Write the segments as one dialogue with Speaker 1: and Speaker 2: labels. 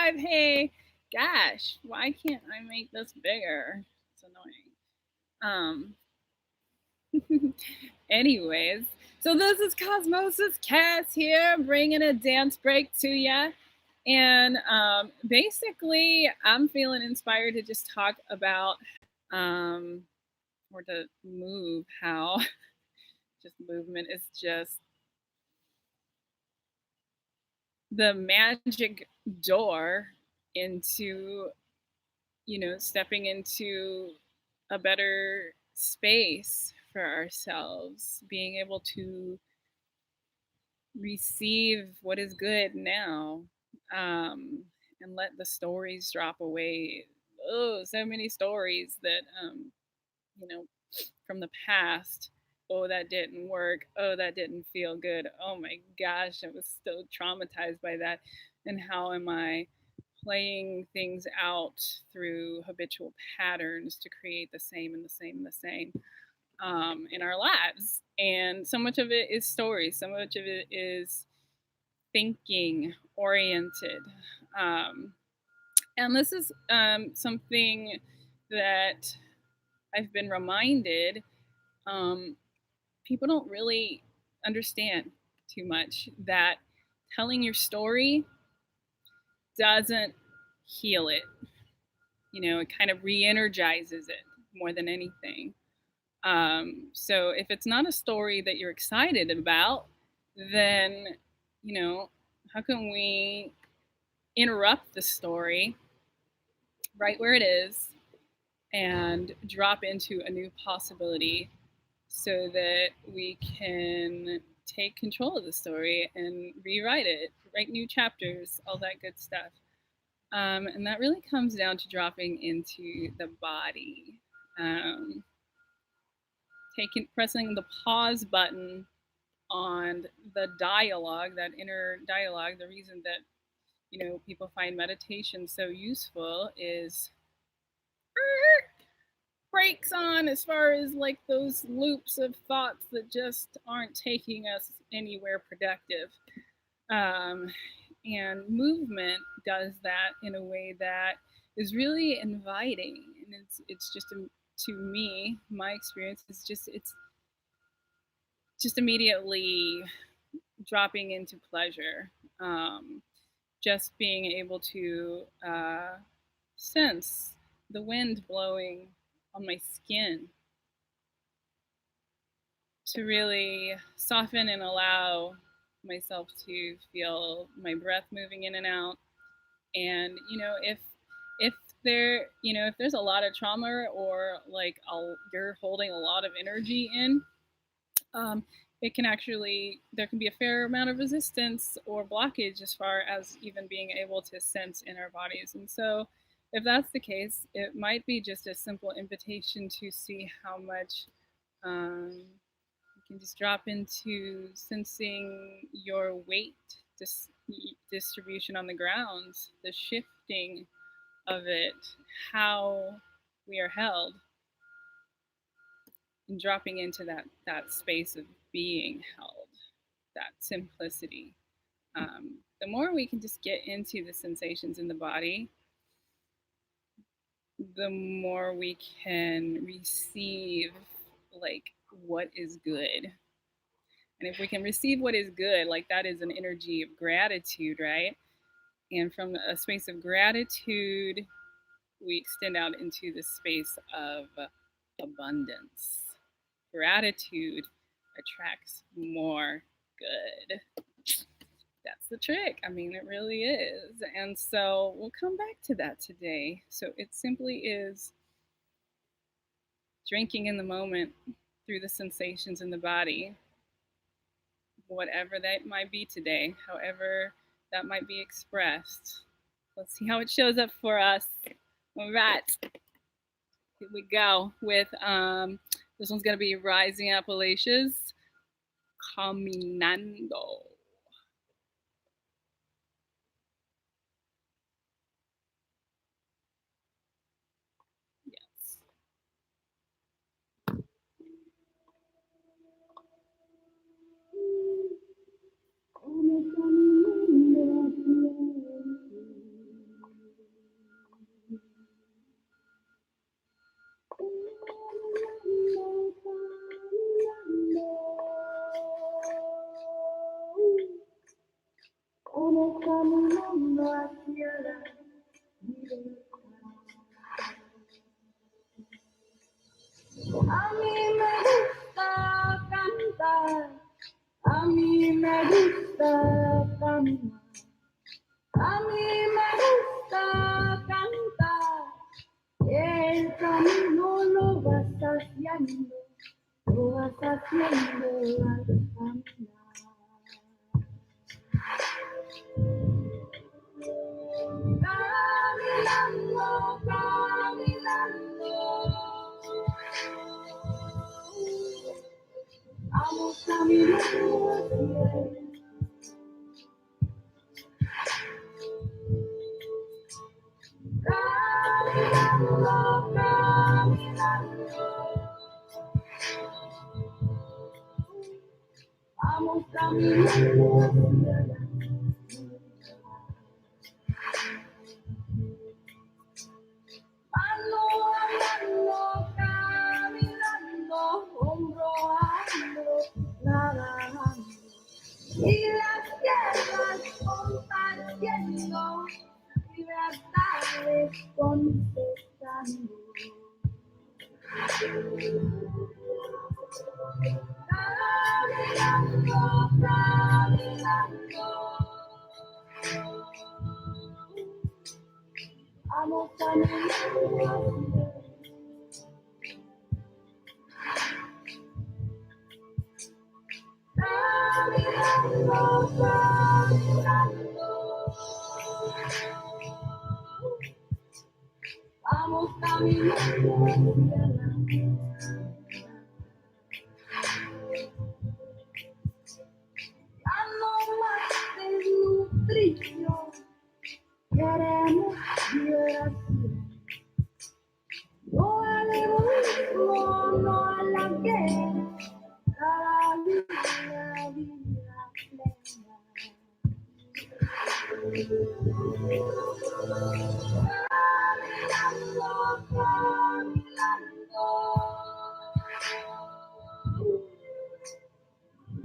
Speaker 1: subscribe. Hey, gosh, why can't I make this bigger? It's annoying. Anyways, so this is Cosmosis Cass here, bringing a dance break to ya. And basically, I'm feeling inspired to just talk about or to move how just movement is just the magic door into, stepping into a better space for ourselves, being able to receive what is good now, and let the stories drop away. Oh, so many stories that, you know, from the past. Oh, that didn't work. Oh, that didn't feel good. Oh my gosh, I was so traumatized by that. And how am I playing things out through habitual patterns to create the same and the same and the same in our lives? And so much of it is story, so much of it is thinking oriented. Um, and this is something that I've been reminded um, people don't really understand too much, that telling your story doesn't heal it. It kind of re energizes it more than anything. So if it's not a story that you're excited about, then, how can we interrupt the story right where it is and drop into a new possibility so that we can take control of the story and rewrite it, write new chapters, all that good stuff. And that really comes down to dropping into the body, um, pressing the pause button on the dialogue, that inner dialogue. The reason that people find meditation so useful is brakes on as far as like those loops of thoughts that just aren't taking us anywhere productive. Um, and movement does that in a way that is really inviting, and it's just to me, my experience is it's just immediately dropping into pleasure. Just being able to sense the wind blowing on my skin, to really soften and allow myself to feel my breath moving in and out. And if if there's a lot of trauma, or like you're holding a lot of energy in, um, it can actually, there can be a fair amount of resistance or blockage as far as even being able to sense in our bodies. And so if that's the case, it might be just a simple invitation to see how much you can just drop into sensing your weight distribution on the ground, the shifting of it, how we are held, and dropping into that space of being held, that simplicity. The more we can just get into the sensations in the body, the more we can receive like what is good. And if we can receive what is good, like that is an energy of gratitude, right? And from a space of gratitude, we extend out into the space of abundance. Gratitude attracts more good. That's the trick. I mean, it really is. And so we'll come back to that today. So it simply is drinking in the moment through the sensations in the body, whatever that might be today, however that might be expressed. Let's see how it shows up for us. All right, here we go with this one's gonna be Rising Appalachians, Caminando. Yes.
Speaker 2: caminando hacia la libertad. A mí me gusta cantar, a mí me gusta caminar, a mí me gusta cantar. El camino lo vas haciendo al caminar. Caminando, caminando, vamos caminando hacia el caminando, caminando, vamos caminando hacia la mano andando, caminando, hombro a hombro, nadando. Y las tierras compartiendo, libertades contestando. Caminando, caminando, vamos caminando. Caminando, caminando, vamos caminando hacia la ya no más desnutrición, queremos liberación. No al egoísmo, no a la guerra, a la vida plena. Caminando, caminando,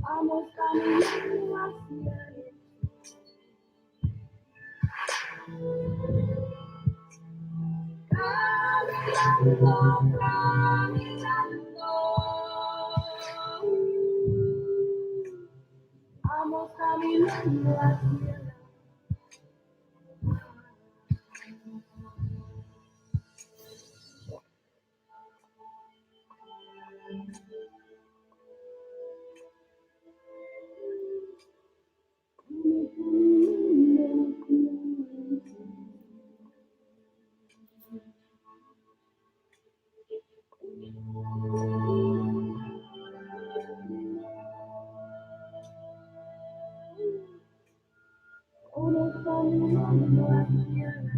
Speaker 2: vamos caminando hacia el caminando, caminando, vamos caminando hacia el caminando hacia la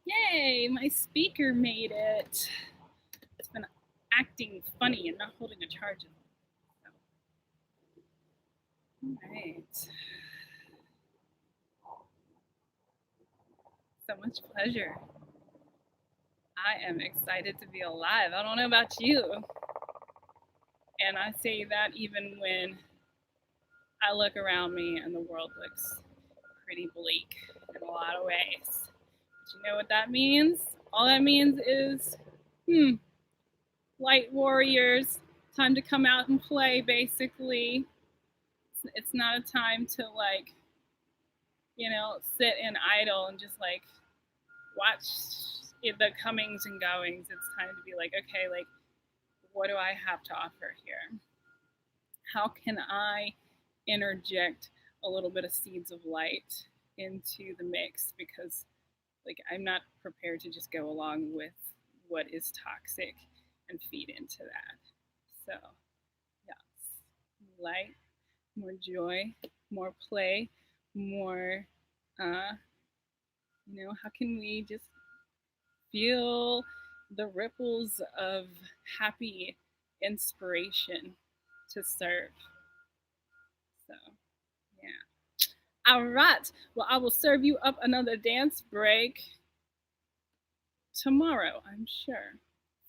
Speaker 1: Yay, my speaker made it. It's been acting funny and not holding a charge. All right. So much pleasure. I am excited to be alive. I don't know about you. And I say that even when I look around me and the world looks pretty bleak in a lot of ways. But you know what that means? All that means is, light warriors, time to come out and play, basically. It's not a time to, like, sit and idle and just, like, watch the comings and goings. It's time to be like, okay, like, what do I have to offer here? How can I interject a little bit of seeds of light into the mix? Because, like, I'm not prepared to just go along with what is toxic and feed into that. So, yes, light, more joy, more play, more How can we just feel the ripples of happy inspiration to serve? So, yeah. All right. Well, I will serve you up another dance break tomorrow, I'm sure.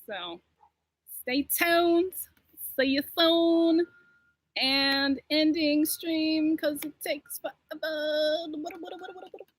Speaker 1: So, stay tuned. See you soon. And ending stream because it takes forever.